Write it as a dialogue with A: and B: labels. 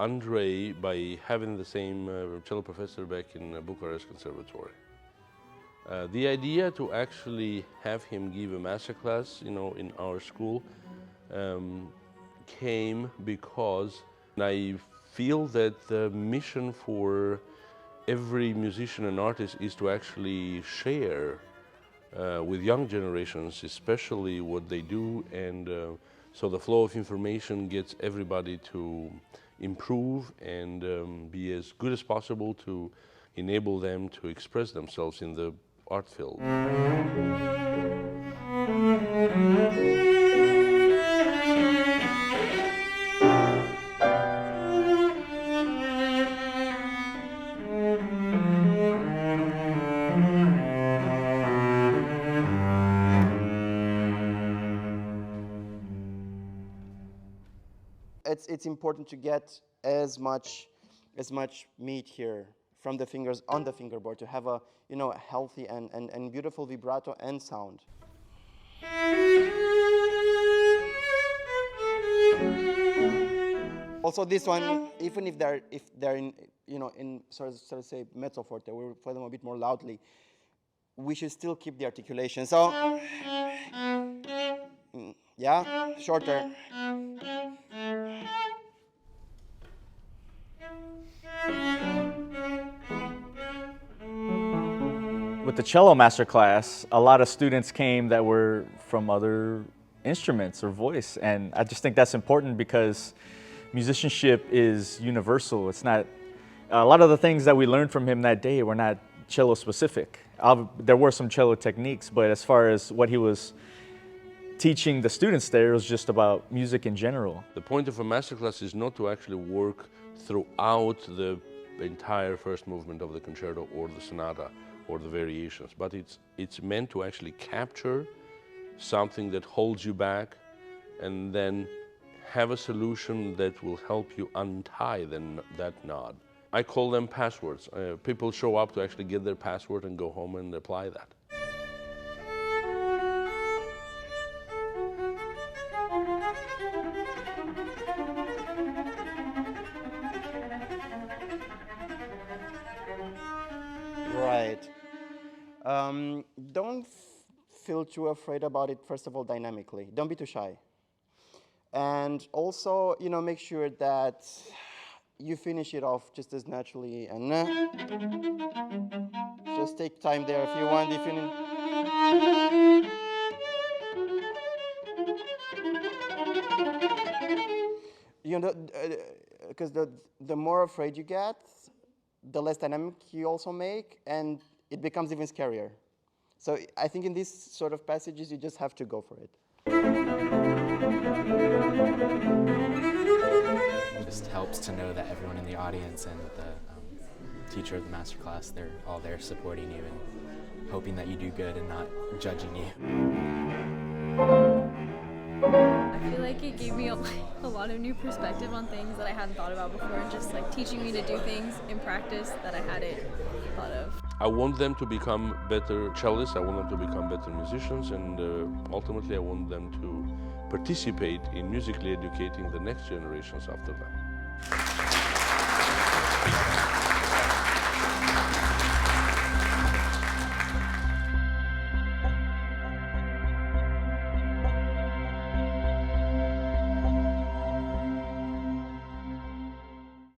A: Andrei by having the same cello professor back in Bucharest Conservatory. The idea to actually have him give a masterclass, in our school came because I feel that the mission for every musician and artist is to actually share with young generations, especially what they do, and so the flow of information gets everybody to improve and be as good as possible to enable them to express themselves in the art field.
B: It's important to get as much meat here from the fingers on the fingerboard to have a healthy and beautiful vibrato and sound. Also, this one, even if they're in sort of say mezzo forte, we play them a bit more loudly. We should still keep the articulation. So, yeah, shorter.
C: With the cello masterclass, a lot of students came that were from other instruments or voice, and I just think that's important because musicianship is universal. It's not, a lot of the things that we learned from him that day were not cello specific. There were some cello techniques, but as far as what he was teaching the students there, it was just about music in general.
A: The point of a masterclass is not to actually work throughout the entire first movement of the concerto or the sonata or the variations, but it's meant to actually capture something that holds you back and then have a solution that will help you untie that knot. I call them passwords. People show up to actually get their password and go home and apply that.
B: Right. Don't feel too afraid about it, first of all, dynamically. Don't be too shy. And also, make sure that you finish it off just as naturally. And just take time there if you want. Because the more afraid you get, the less dynamic you also make, and it becomes even scarier. So I think in these sort of passages, you just have to go for it.
D: It just helps to know that everyone in the audience and the teacher of the masterclass, they're all there supporting you and hoping that you do good and not judging you.
E: I feel like it gave me a lot of new perspective on things that I hadn't thought about before, and just like teaching me to do things in practice that I hadn't thought of.
A: I want them to become better cellists, I want them to become better musicians, and ultimately I want them to participate in musically educating the next generations after them.